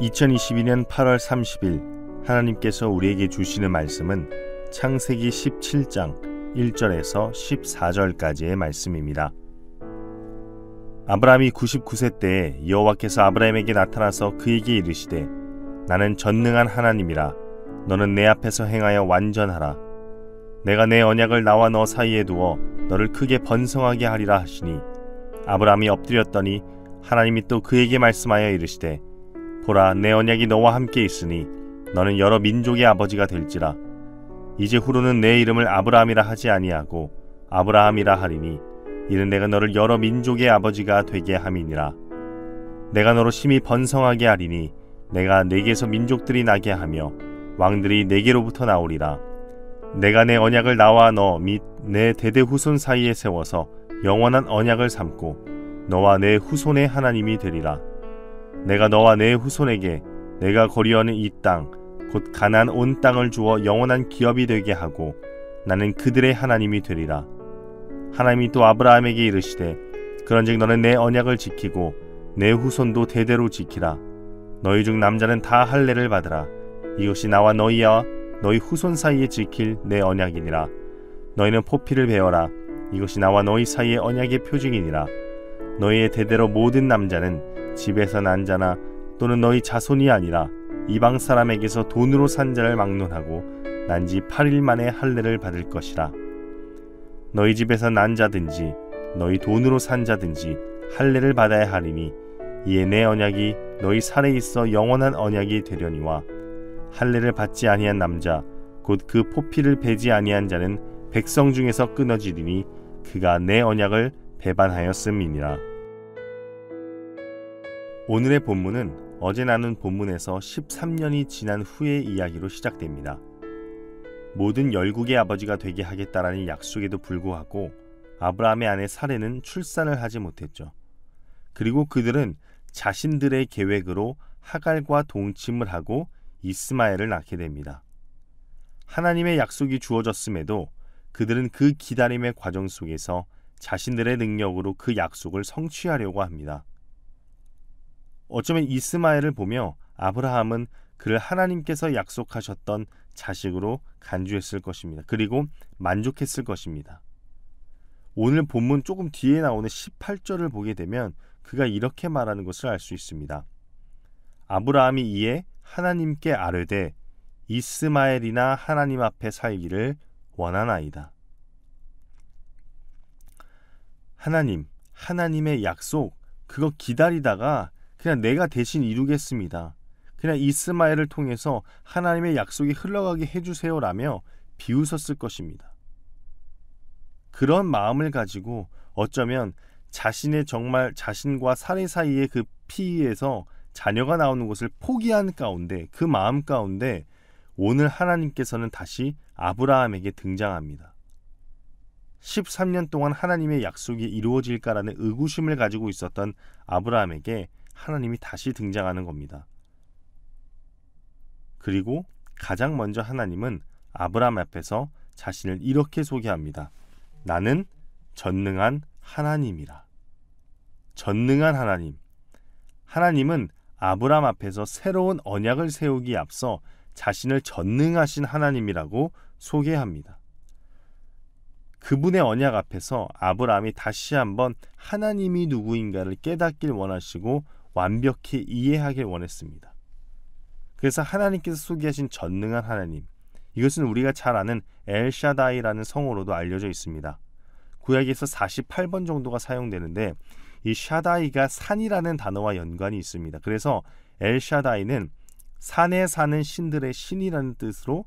2022년 8월 30일 하나님께서 우리에게 주시는 말씀은 창세기 17장 1절에서 14절까지의 말씀입니다. 아브라함이 99세 때에 여호와께서 아브라함에게 나타나서 그에게 이르시되 나는 전능한 하나님이라 너는 내 앞에서 행하여 완전하라. 내가 내 언약을 나와 너 사이에 두어 너를 크게 번성하게 하리라 하시니 아브라함이 엎드렸더니 하나님이 또 그에게 말씀하여 이르시되 보라 내 언약이 너와 함께 있으니 너는 여러 민족의 아버지가 될지라. 이제 후로는 내 이름을 아브라함이라 하지 아니하고 아브라함이라 하리니 이는 내가 너를 여러 민족의 아버지가 되게 함이니라. 내가 너로 심히 번성하게 하리니 내가 네게서 민족들이 나게 하며 왕들이 네게로부터 나오리라. 내가 내 언약을 나와 너 및 내 대대 후손 사이에 세워서 영원한 언약을 삼고 너와 내 후손의 하나님이 되리라. 내가 너와 내 후손에게 내가 거류하는 이 땅 곧 가나안 온 땅을 주어 영원한 기업이 되게 하고 나는 그들의 하나님이 되리라. 하나님이 또 아브라함에게 이르시되 그런즉 너는 내 언약을 지키고 내 후손도 대대로 지키라. 너희 중 남자는 다 할례를 받으라. 이것이 나와 너희와 너희 후손 사이에 지킬 내 언약이니라. 너희는 포피를 베어라. 이것이 나와 너희 사이의 언약의 표징이니라. 너희의 대대로 모든 남자는 집에서 난 자나 또는 너희 자손이 아니라 이방 사람에게서 돈으로 산 자를 막론하고 난 지 8일 만에 할례를 받을 것이라. 너희 집에서 난 자든지 너희 돈으로 산 자든지 할례를 받아야 하리니 이에 내 언약이 너희 살에 있어 영원한 언약이 되려니와 할례를 받지 아니한 남자 곧 그 포피를 베지 아니한 자는 백성 중에서 끊어지리니 그가 내 언약을 배반하였음이니라. 오늘의 본문은 어제 나눈 본문에서 13년이 지난 후의 이야기로 시작됩니다. 모든 열국의 아버지가 되게 하겠다라는 약속에도 불구하고 아브라함의 아내 사레는 출산을 하지 못했죠. 그리고 그들은 자신들의 계획으로 하갈과 동침을 하고 이스마엘을 낳게 됩니다. 하나님의 약속이 주어졌음에도 그들은 그 기다림의 과정 속에서 자신들의 능력으로 그 약속을 성취하려고 합니다. 어쩌면 이스마엘을 보며 아브라함은 그를 하나님께서 약속하셨던 자식으로 간주했을 것입니다. 그리고 만족했을 것입니다. 오늘 본문 조금 뒤에 나오는 18절을 보게 되면 그가 이렇게 말하는 것을 알 수 있습니다. 아브라함이 이에 하나님께 아뢰되 이스마엘이나 하나님 앞에 살기를 원하나이다. 하나님의 약속 그거 기다리다가 그냥 내가 대신 이루겠습니다. 그냥 이스마엘을 통해서 하나님의 약속이 흘러가게 해주세요라며 비웃었을 것입니다. 그런 마음을 가지고 어쩌면 정말 자신과 사레 사이의 그 피에서 자녀가 나오는 것을 포기한 가운데 그 마음 가운데 오늘 하나님께서는 다시 아브라함에게 등장합니다. 13년 동안 하나님의 약속이 이루어질까라는 의구심을 가지고 있었던 아브라함에게 하나님이 다시 등장하는 겁니다. 그리고 가장 먼저 하나님은 아브라함 앞에서 자신을 이렇게 소개합니다. 나는 전능한 하나님이라. 전능한 하나님. 하나님은 아브라함 앞에서 새로운 언약을 세우기에 앞서 자신을 전능하신 하나님이라고 소개합니다. 그분의 언약 앞에서 아브라함이 다시 한번 하나님이 누구인가를 깨닫길 원하시고 완벽히 이해하길 원했습니다. 그래서 하나님께서 소개하신 전능한 하나님, 이것은 우리가 잘 아는 엘샤다이라는 성어로도 알려져 있습니다. 구약에서 48번 정도가 사용되는데 이 샤다이가 산이라는 단어와 연관이 있습니다. 그래서 엘샤다이는 산에 사는 신들의 신이라는 뜻으로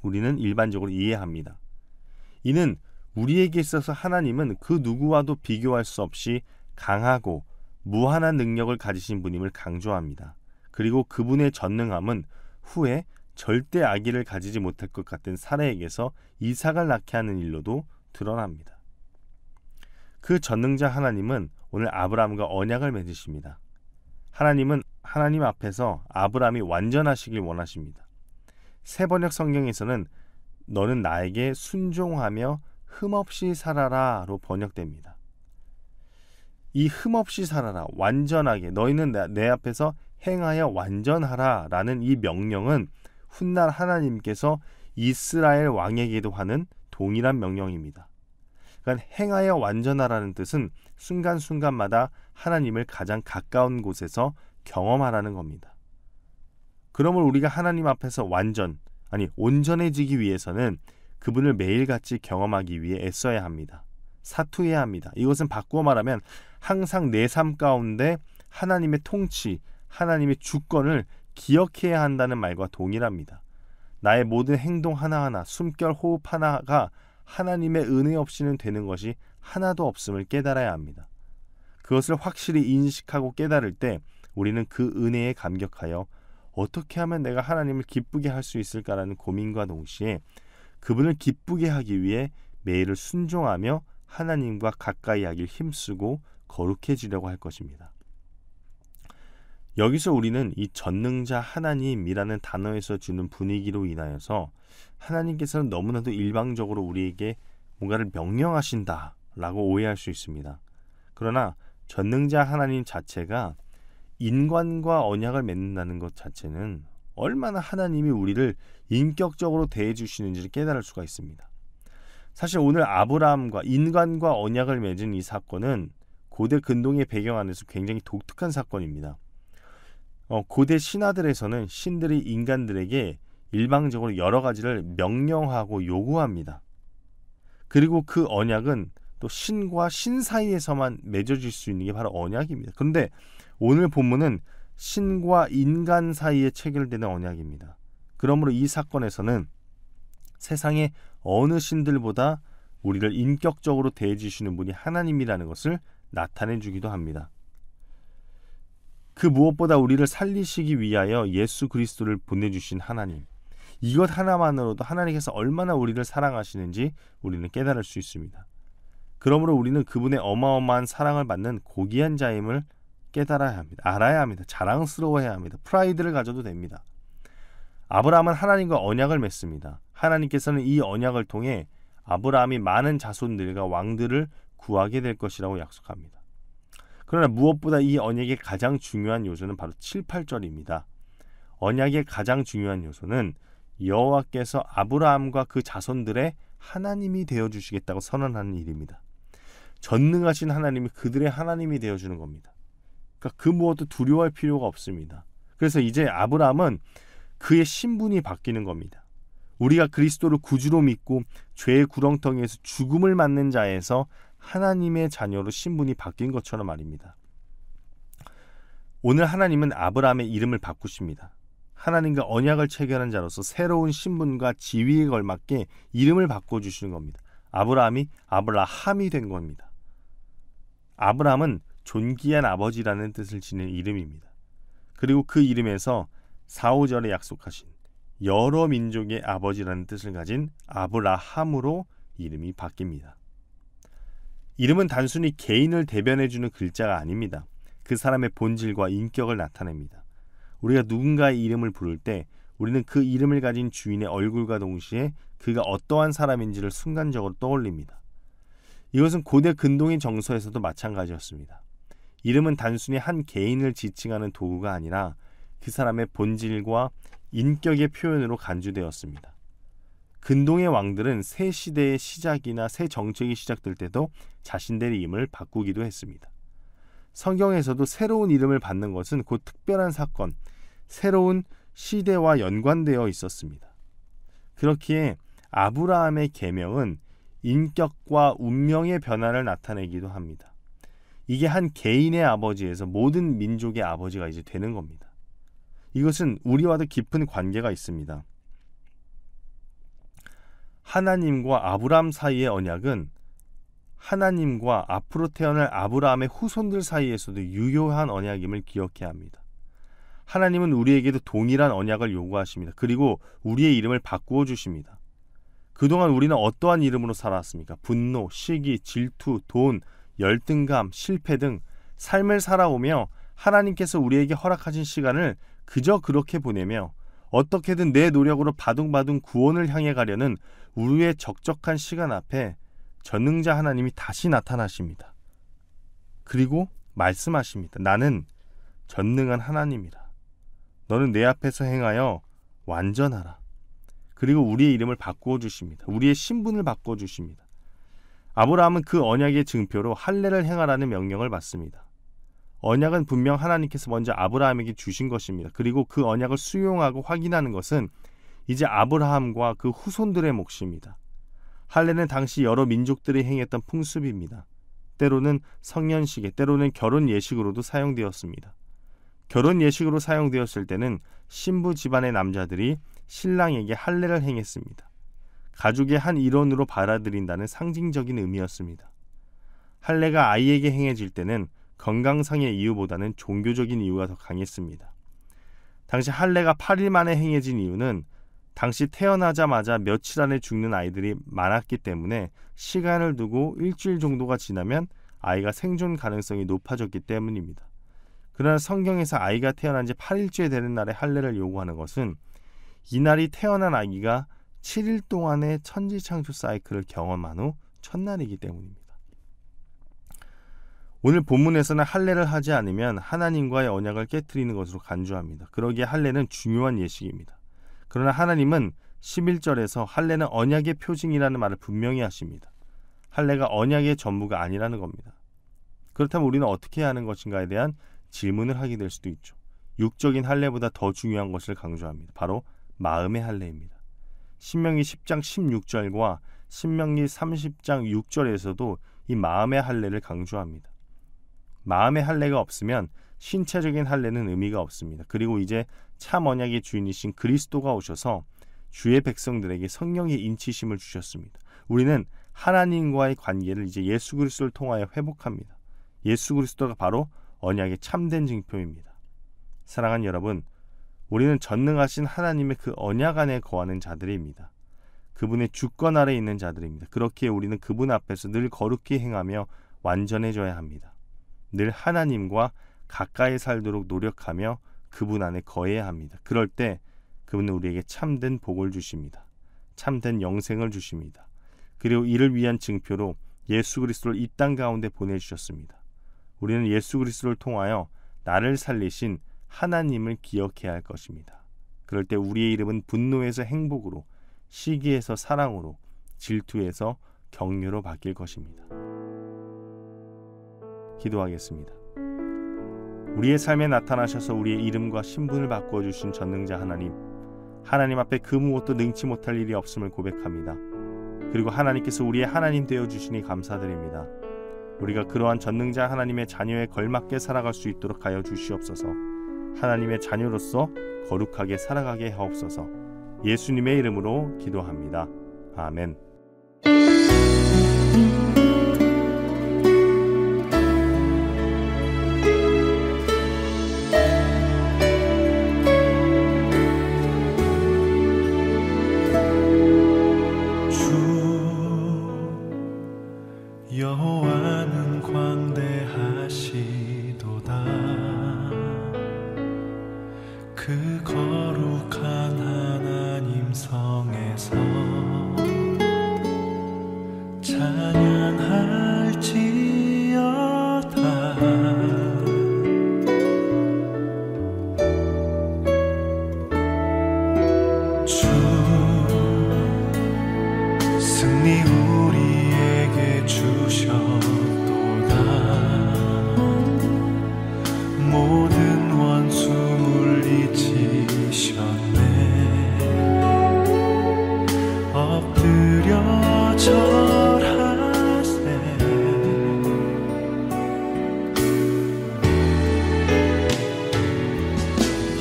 우리는 일반적으로 이해합니다. 이는 우리에게 있어서 하나님은 그 누구와도 비교할 수 없이 강하고 무한한 능력을 가지신 분임을 강조합니다. 그리고 그분의 전능함은 후에 절대 아기를 가지지 못할 것 같은 사라에게서 이삭을 낳게 하는 일로도 드러납니다. 그 전능자 하나님은 오늘 아브라함과 언약을 맺으십니다. 하나님은 하나님 앞에서 아브라함이 완전하시길 원하십니다. 새번역 성경에서는 너는 나에게 순종하며 흠없이 살아라로 번역됩니다. 이 흠없이 살아라, 완전하게 너희는 내 앞에서 행하여 완전하라 라는 이 명령은 훗날 하나님께서 이스라엘 왕에게도 하는 동일한 명령입니다. 그러니까 행하여 완전하라는 뜻은 순간순간마다 하나님을 가장 가까운 곳에서 경험하라는 겁니다. 그러므로 우리가 하나님 앞에서 온전해지기 위해서는 그분을 매일같이 경험하기 위해 애써야 합니다. 사투해야 합니다. 이것은 바꾸어 말하면 항상 내 삶 가운데 하나님의 통치, 하나님의 주권을 기억해야 한다는 말과 동일합니다. 나의 모든 행동 하나하나, 숨결 호흡 하나가 하나님의 은혜 없이는 되는 것이 하나도 없음을 깨달아야 합니다. 그것을 확실히 인식하고 깨달을 때 우리는 그 은혜에 감격하여 어떻게 하면 내가 하나님을 기쁘게 할 수 있을까라는 고민과 동시에 그분을 기쁘게 하기 위해 매일을 순종하며 하나님과 가까이 하길 힘쓰고 거룩해지려고 할 것입니다. 여기서 우리는 이 전능자 하나님이라는 단어에서 주는 분위기로 인하여서 하나님께서는 너무나도 일방적으로 우리에게 뭔가를 명령하신다라고 오해할 수 있습니다. 그러나 전능자 하나님 자체가 인간과 언약을 맺는다는 것 자체는 얼마나 하나님이 우리를 인격적으로 대해주시는지를 깨달을 수가 있습니다. 사실 오늘 아브라함과 인간과 언약을 맺은 이 사건은 고대 근동의 배경 안에서 굉장히 독특한 사건입니다. 고대 신화들에서는 신들이 인간들에게 일방적으로 여러 가지를 명령하고 요구합니다. 그리고 그 언약은 또 신과 신 사이에서만 맺어질 수 있는 게 바로 언약입니다. 그런데 오늘 본문은 신과 인간 사이에 체결되는 언약입니다. 그러므로 이 사건에서는 세상의 어느 신들보다 우리를 인격적으로 대해주시는 분이 하나님이라는 것을 나타내 주기도 합니다. 그 무엇보다 우리를 살리시기 위하여 예수 그리스도를 보내주신 하나님, 이것 하나만으로도 하나님께서 얼마나 우리를 사랑하시는지 우리는 깨달을 수 있습니다. 그러므로 우리는 그분의 어마어마한 사랑을 받는 고귀한 자임을 깨달아야 합니다. 알아야 합니다. 자랑스러워해야 합니다. 프라이드를 가져도 됩니다. 아브라함은 하나님과 언약을 맺습니다. 하나님께서는 이 언약을 통해 아브라함이 많은 자손들과 왕들을 구하게 될 것이라고 약속합니다. 그러나 무엇보다 이 언약의 가장 중요한 요소는 바로 7, 8절입니다. 언약의 가장 중요한 요소는 여호와께서 아브라함과 그 자손들의 하나님이 되어주시겠다고 선언하는 일입니다. 전능하신 하나님이 그들의 하나님이 되어주는 겁니다. 그러니까 그 무엇도 두려워할 필요가 없습니다. 그래서 이제 아브라함은 그의 신분이 바뀌는 겁니다. 우리가 그리스도를 구주로 믿고 죄의 구렁텅이에서 죽음을 맞는 자에서 하나님의 자녀로 신분이 바뀐 것처럼 말입니다. 오늘 하나님은 아브라함의 이름을 바꾸십니다. 하나님과 언약을 체결한 자로서 새로운 신분과 지위에 걸맞게 이름을 바꿔주시는 겁니다. 아브라함이 아브라함이 된 겁니다. 아브라함은 존귀한 아버지라는 뜻을 지닌 이름입니다. 그리고 그 이름에서 4, 5절에 약속하신 여러 민족의 아버지라는 뜻을 가진 아브라함으로 이름이 바뀝니다. 이름은 단순히 개인을 대변해주는 글자가 아닙니다. 그 사람의 본질과 인격을 나타냅니다. 우리가 누군가의 이름을 부를 때 우리는 그 이름을 가진 주인의 얼굴과 동시에 그가 어떠한 사람인지를 순간적으로 떠올립니다. 이것은 고대 근동의 정서에서도 마찬가지였습니다. 이름은 단순히 한 개인을 지칭하는 도구가 아니라 그 사람의 본질과 인격의 표현으로 간주되었습니다. 근동의 왕들은 새 시대의 시작이나 새 정책이 시작될 때도 자신들의 이름을 바꾸기도 했습니다. 성경에서도 새로운 이름을 받는 것은 곧 특별한 사건, 새로운 시대와 연관되어 있었습니다. 그렇기에 아브라함의 계명은 인격과 운명의 변화를 나타내기도 합니다. 이게 한 개인의 아버지에서 모든 민족의 아버지가 이제 되는 겁니다. 이것은 우리와도 깊은 관계가 있습니다. 하나님과 아브라함 사이의 언약은 하나님과 앞으로 태어날 아브라함의 후손들 사이에서도 유효한 언약임을 기억해야 합니다. 하나님은 우리에게도 동일한 언약을 요구하십니다. 그리고 우리의 이름을 바꾸어 주십니다. 그동안 우리는 어떠한 이름으로 살아왔습니까? 분노, 시기, 질투, 돈, 열등감, 실패 등 삶을 살아오며 하나님께서 우리에게 허락하신 시간을 그저 그렇게 보내며 어떻게든 내 노력으로 바둥바둥 구원을 향해 가려는 우리의 적적한 시간 앞에 전능자 하나님이 다시 나타나십니다. 그리고 말씀하십니다. 나는 전능한 하나님이라. 너는 내 앞에서 행하여 완전하라. 그리고 우리의 이름을 바꾸어 주십니다. 우리의 신분을 바꾸어 주십니다. 아브라함은 그 언약의 증표로 할례를 행하라는 명령을 받습니다. 언약은 분명 하나님께서 먼저 아브라함에게 주신 것입니다. 그리고 그 언약을 수용하고 확인하는 것은 이제 아브라함과 그 후손들의 몫입니다. 할례는 당시 여러 민족들이 행했던 풍습입니다. 때로는 성년식에, 때로는 결혼 예식으로도 사용되었습니다. 결혼 예식으로 사용되었을 때는 신부 집안의 남자들이 신랑에게 할례를 행했습니다. 가족의 한 일원으로 받아들인다는 상징적인 의미였습니다. 할례가 아이에게 행해질 때는 건강상의 이유보다는 종교적인 이유가 더 강했습니다. 당시 할례가 8일 만에 행해진 이유는 당시 태어나자마자 며칠 안에 죽는 아이들이 많았기 때문에 시간을 두고 일주일 정도가 지나면 아이가 생존 가능성이 높아졌기 때문입니다. 그러나 성경에서 아이가 태어난 지 8일째 되는 날에 할례를 요구하는 것은 이날이 태어난 아기가 7일 동안의 천지창조 사이클을 경험한 후 첫날이기 때문입니다. 오늘 본문에서는 할례를 하지 않으면 하나님과의 언약을 깨트리는 것으로 간주합니다. 그러기에 할례는 중요한 예식입니다. 그러나 하나님은 11절에서 할례는 언약의 표징이라는 말을 분명히 하십니다. 할례가 언약의 전부가 아니라는 겁니다. 그렇다면 우리는 어떻게 해야 하는 것인가에 대한 질문을 하게 될 수도 있죠. 육적인 할례보다 더 중요한 것을 강조합니다. 바로 마음의 할례입니다. 신명기 10장 16절과 신명기 30장 6절에서도 이 마음의 할례를 강조합니다. 마음의 할례가 없으면 신체적인 할례는 의미가 없습니다. 그리고 이제 참 언약의 주인이신 그리스도가 오셔서 주의 백성들에게 성령의 인치심을 주셨습니다. 우리는 하나님과의 관계를 이제 예수 그리스도를 통하여 회복합니다. 예수 그리스도가 바로 언약의 참된 증표입니다. 사랑하는 여러분, 우리는 전능하신 하나님의 그 언약 안에 거하는 자들입니다. 그분의 주권 아래 있는 자들입니다. 그렇기에 우리는 그분 앞에서 늘 거룩히 행하며 완전해져야 합니다. 늘 하나님과 가까이 살도록 노력하며 그분 안에 거해야 합니다. 그럴 때 그분은 우리에게 참된 복을 주십니다. 참된 영생을 주십니다. 그리고 이를 위한 증표로 예수 그리스도를 이 땅 가운데 보내주셨습니다. 우리는 예수 그리스도를 통하여 나를 살리신 하나님을 기억해야 할 것입니다. 그럴 때 우리의 이름은 분노에서 행복으로, 시기에서 사랑으로, 질투에서 격려로 바뀔 것입니다. 기도하겠습니다. 우리의 삶에 나타나셔서 우리의 이름과 신분을 바꾸어 주신 전능자 하나님, 하나님 앞에 그 무엇도 능치 못할 일이 없음을 고백합니다. 그리고 하나님께서 우리의 하나님 되어 주시니 감사드립니다. 우리가 그러한 전능자 하나님의 자녀에 걸맞게 살아갈 수 있도록 하여 주시옵소서. 하나님의 자녀로서 거룩하게 살아가게 하옵소서. 예수님의 이름으로 기도합니다. 아멘. 여호와는 광대하시도다. 그 거룩한 하나님 성에서 찬양할지어다. 주 승리 우리에게 주셨도다. 모든 원수 물리치셨네. 엎드려 절하세.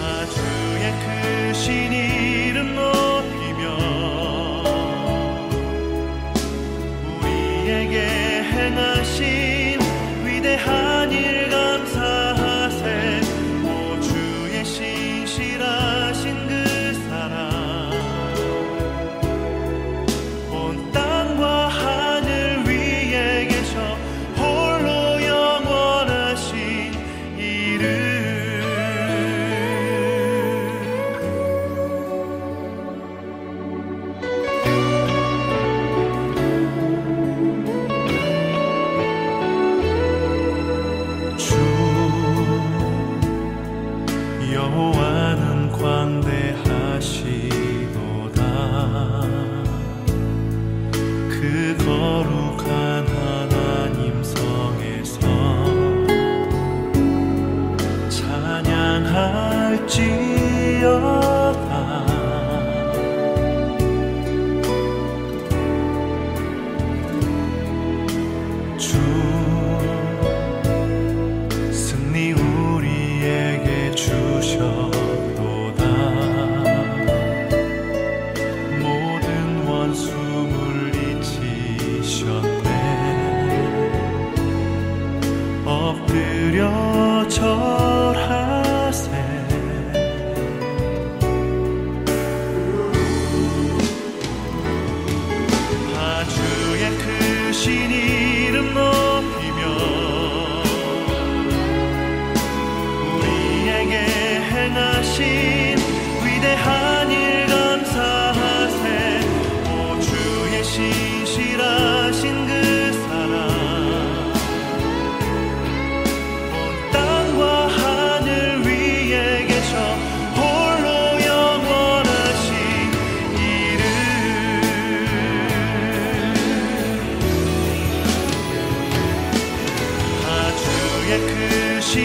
아주의 크신 이름 높이며 우리에게 행하신 위대한 일 감사하세. 오 주의 신실하신 그 사랑 온 땅과 하늘 위에 계셔 홀로 영원하신 이름. 그 거룩한 하나님 성에서 찬양할지어다. 주 승리 우리에게 주셨도다. 모든 원수 물리치셨네. 엎드려 절하세. 주의 크신 이름 높이며 우리에게 행하신 위대한 일 감사하세. 오 주의 신실하신 그 사랑 온 땅과 하늘 위에 계셔 홀로 영원하신 이름. 주의 크신